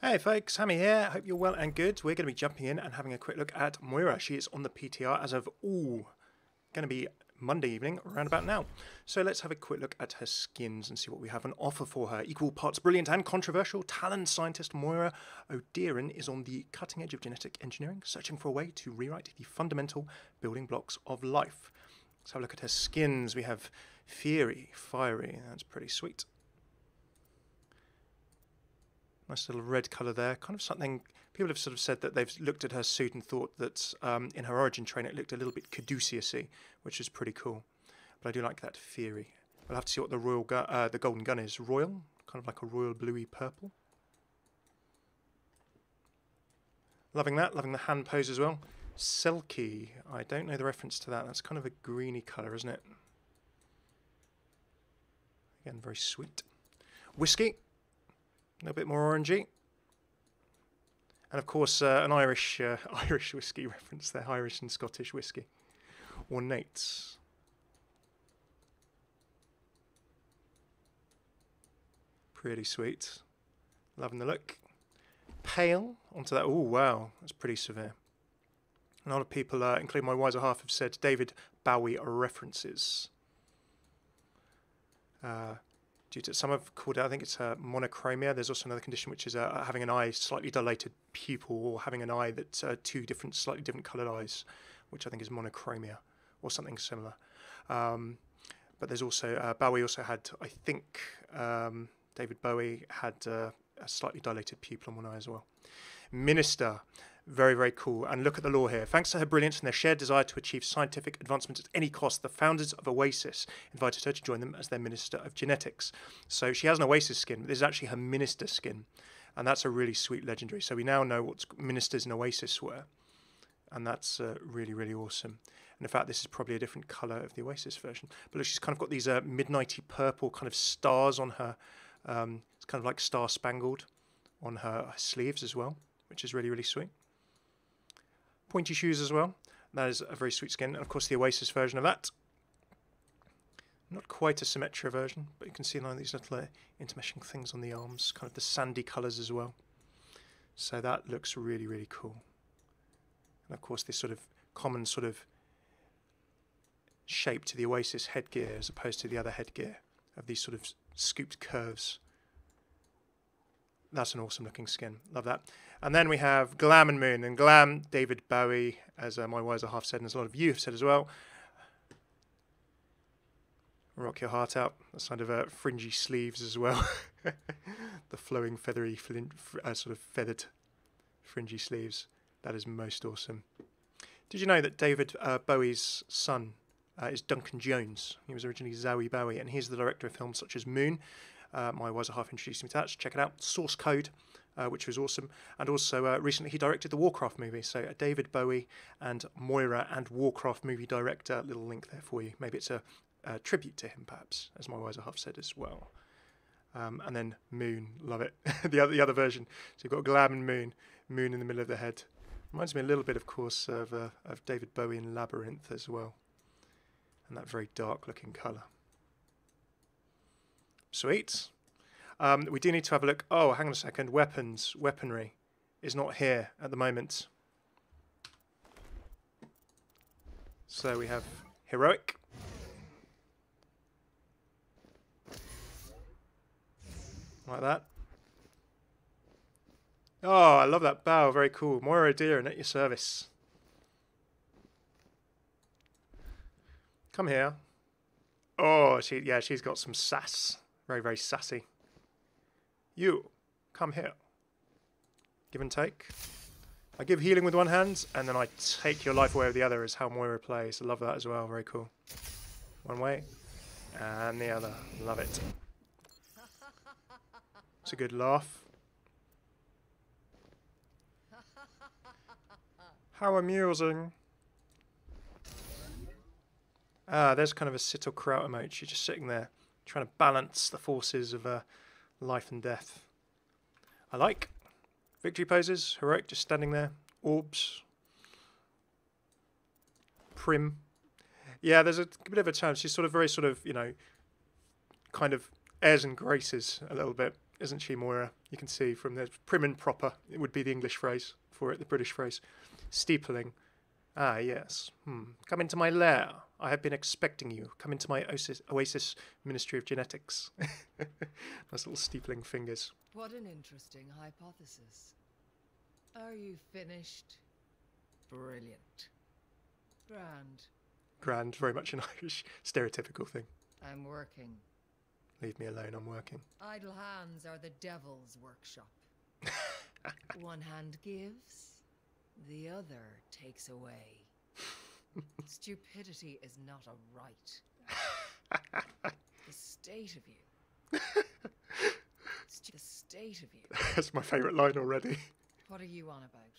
Hey folks, Hammeh here. Hope you're well and good. We're going to be jumping in and having a quick look at Moira. She is on the PTR as of, going to be Monday evening, around about now. So let's have a quick look at her skins and see what we have on offer for her. Equal parts brilliant and controversial, talent scientist Moira O'Dearan is on the cutting edge of genetic engineering, searching for a way to rewrite the fundamental building blocks of life. Let's have a look at her skins. We have Fury, Fiery, that's pretty sweet. Nice little red colour there, kind of something, people have sort of said that they've looked at her suit and thought that in her origin train it looked a little bit Caduceus-y, which is pretty cool. But I do like that Fury. We'll have to see what the the golden gun is. Royal, kind of like a royal bluey purple. Loving that, loving the hand pose as well. Selkie, I don't know the reference to that, that's kind of a greeny colour, isn't it? Again, very sweet. Whiskey. A little bit more orangey. And of course, an Irish whiskey reference there, Irish and Scottish whiskey. Ornate. Pretty sweet. Loving the look. Pale, onto that. Oh, wow, that's pretty severe. A lot of people, including my wiser half, have said David Bowie references. Due to some have called it, I think it's monochromia. There's also another condition which is having an eye slightly dilated pupil, or having an eye that's two slightly different coloured eyes, which I think is monochromia or something similar. But there's also Bowie also had, I think, David Bowie had a slightly dilated pupil on one eye as well. Minister. Very, very cool. And look at the lore here. Thanks to her brilliance and their shared desire to achieve scientific advancement at any cost, the founders of Oasis invited her to join them as their Minister of Genetics. So she has an Oasis skin, but this is actually her Minister skin. And that's a really sweet legendary. So we now know what ministers in Oasis were. And that's really, really awesome. And in fact, this is probably a different colour of the Oasis version. But look, she's kind of got these midnighty purple kind of stars on her. It's kind of like star-spangled on her sleeves as well, which is really, really sweet. Pointy shoes as well. That is a very sweet skin. And of course the Oasis version of that. Not quite a Symmetra version, but you can see now these little intermeshing things on the arms, kind of the sandy colours as well. So that looks really, really cool. And of course this sort of common sort of shape to the Oasis headgear as opposed to the other headgear of these sort of scooped curves. That's an awesome looking skin. Love that. And then we have Glam and Moon. And Glam, David Bowie, as my wiser half said, and as a lot of you have said as well. Rock your heart out. That's kind of fringy sleeves as well. The flowing, feathery, sort of feathered fringy sleeves. That is most awesome. Did you know that David Bowie's son is Duncan Jones? He was originally Zoe Bowie, and he's the director of films such as Moon. My wiser half introduced me to that. Check it out. Source Code, which was awesome. And also recently he directed the Warcraft movie. So David Bowie and Moira and Warcraft movie director. Little link there for you. Maybe it's a tribute to him, perhaps, as my wiser half said as well. And then Moon, love it. the other version. So you've got Glam and Moon. Moon in the middle of the head. Reminds me a little bit, of course, of David Bowie in Labyrinth as well. And that very dark looking colour. Sweet. We do need to have a look. Oh, hang on a second. Weaponry is not here at the moment. So we have Heroic. Like that. Oh, I love that bow. Very cool. Moira O'Dearan at your service. Come here. Oh, she's got some sass. Very, very sassy. You, come here. Give and take. I give healing with one hand, and then I take your life away with the other, is how Moira plays. I love that as well. Very cool. One way, and the other. Love it. It's a good laugh. How amusing. Ah, there's kind of a sit or crouch emote. She's just sitting there, trying to balance the forces of life and death. I like. Victory poses, Heroic, just standing there. Orbs. Prim. Yeah, there's a bit of a challenge. She's sort of very you know, kind of airs and graces a little bit isn't she, Moira? You can see from the prim and proper. It would be the English phrase for it, the British phrase. Steepling. Ah, yes. Come into my lair. I have been expecting you. Come into my oasis Ministry of Genetics. Nice little steepling fingers. What an interesting hypothesis. Are you finished? Brilliant. Grand. Grand, very much an Irish stereotypical thing. I'm working. Leave me alone, I'm working. Idle hands are the devil's workshop. One hand gives, the other takes away. Stupidity is not a right. The state of you. The state of you. That's my favourite line already. What are you on about?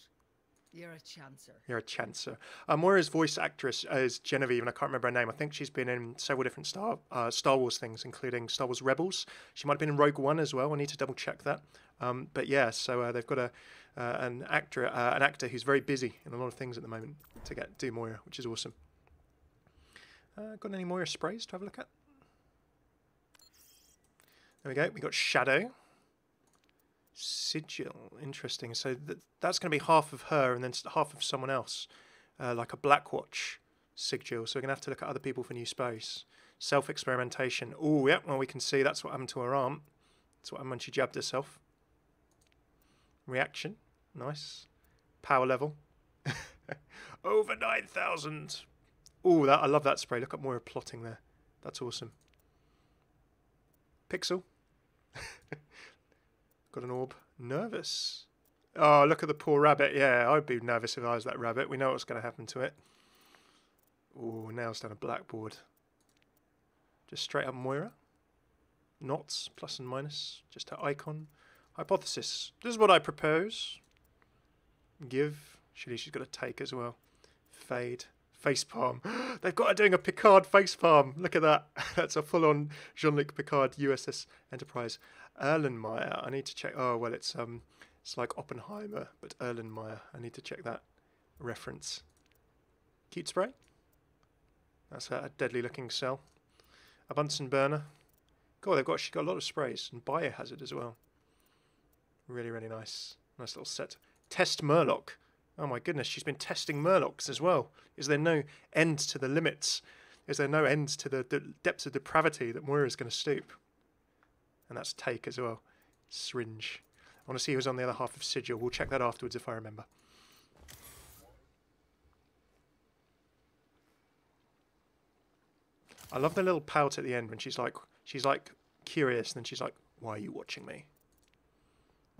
You're a chancer. You're a chancer. Moira's voice actress is Genevieve, and I can't remember her name. I think she's been in several different Star Wars things, including Star Wars Rebels. She might have been in Rogue One as well. I need to double check that. But yeah, so they've got an actor who's very busy in a lot of things at the moment to do Moira, which is awesome. Got any Moira sprays to have a look at? There we go. We got Shadow. Sigil, interesting. So that's going to be half of her and then half of someone else, like a Blackwatch sigil. So we're going to have to look at other people for new space. Self-experimentation. Oh, yeah, well, we can see that's what happened to her arm. That's what happened when she jabbed herself. Reaction, nice. Power level. Over 9,000. Oh, I love that spray. Look at Moira plotting there. That's awesome. Pixel. Got an orb. Nervous. Oh, look at the poor rabbit. Yeah, I'd be nervous if I was that rabbit. We know what's going to happen to it. Oh, nails down a blackboard. Just straight up Moira. Knots, plus and minus. Just her icon. Hypothesis. This is what I propose. Give. Surely she's got a take as well. Fade. Facepalm. They've got her doing a Picard facepalm. Look at that. That's a full-on Jean-Luc Picard USS Enterprise. Erlenmeyer. I need to check. Oh, well, it's like Oppenheimer, but Erlenmeyer. I need to check that reference. Cute spray. That's a deadly-looking cell. A Bunsen burner. God, she's got a lot of sprays. And biohazard as well. Really, really nice. Nice little set. Test Murloc. Oh my goodness, she's been testing Murlocs as well. Is there no end to the limits? Is there no end to the depths of depravity that Moira is going to stoop? And that's take as well. Syringe. I want to see who's on the other half of Sigil. We'll check that afterwards if I remember. I love the little pout at the end when she's like curious, and then she's like, "Why are you watching me?"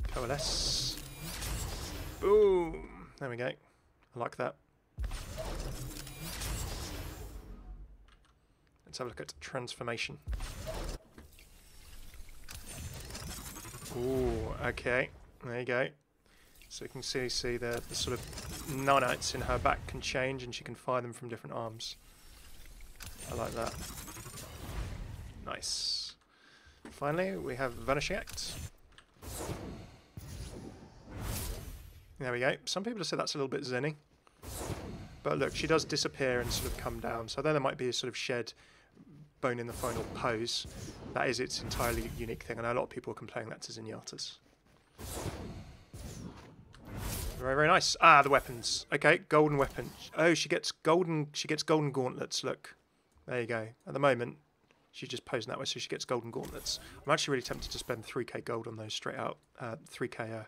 Coalesce. Boom. There we go. I like that. Let's have a look at transformation. Ooh, okay. There you go. So you can see the sort of nanites in her back can change, and she can fire them from different arms. I like that. Nice. Finally, we have Vanishing Act. There we go. Some people have said that's a little bit zenny. But look, she does disappear and sort of come down. So then there might be a sort of shed bone in the final pose. That is its entirely unique thing. I know a lot of people are complaining that's a Zenyatta's. Very, very nice. Ah, the weapons. Okay, golden weapon. Oh, she gets golden gauntlets. Look. There you go. At the moment, she's just posing that way, so she gets golden gauntlets. I'm actually really tempted to spend 3k gold on those straight out. 3k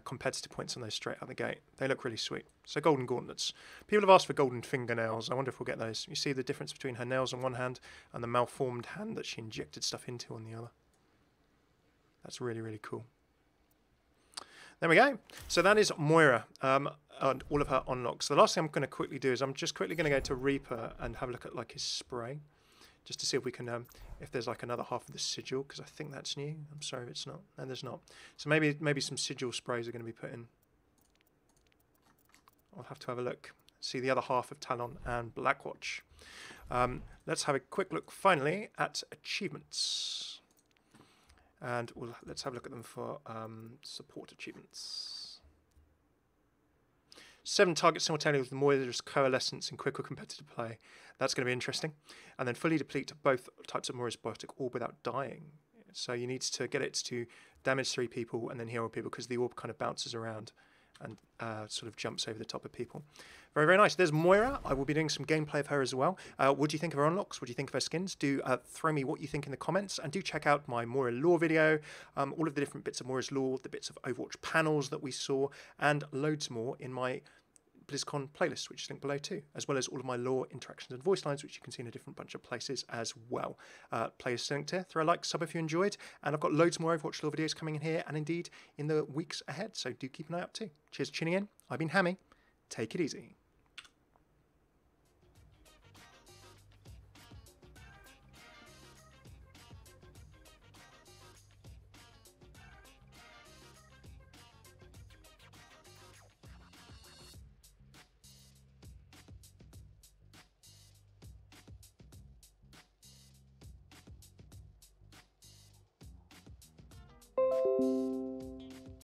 competitive points on those straight out the gate. They look really sweet. So golden gauntlets. People have asked for golden fingernails. I wonder if we'll get those. You see the difference between her nails on one hand and the malformed hand that she injected stuff into on the other. That's really, really cool. There we go. So that is Moira and all of her unlocks. The last thing I'm going to quickly do is I'm just quickly going to go to Reaper and have a look at like his spray, just to see if we can, if there's like another half of the sigil, because I think that's new. I'm sorry if it's not. No, there's not. So maybe some sigil sprays are going to be put in. I'll have to have a look. See the other half of Talon and Blackwatch. Let's have a quick look finally at achievements. And let's have a look at them for support achievements. 7 targets simultaneously with Moira's coalescence in quicker competitive play. That's going to be interesting. And then fully deplete both types of Moira's biotic orb without dying. So you need to get it to damage 3 people, and then heal people, because the orb kind of bounces around and sort of jumps over the top of people. Very, very nice. There's Moira. I will be doing some gameplay of her as well. What do you think of her unlocks? What do you think of her skins? Do throw me what you think in the comments, and do check out my Moira lore video, all of the different bits of Moira's lore, the bits of Overwatch panels that we saw, and loads more in my BlizzCon playlist, which is linked below too, as well as all of my lore interactions and voice lines, which you can see in a different bunch of places as well. Playlist linked here. Throw a like, sub if you enjoyed, and I've got loads more Overwatch lore videos coming in here, and indeed in the weeks ahead, so do keep an eye out too. Cheers for tuning in. I've been Hammeh. Take it easy.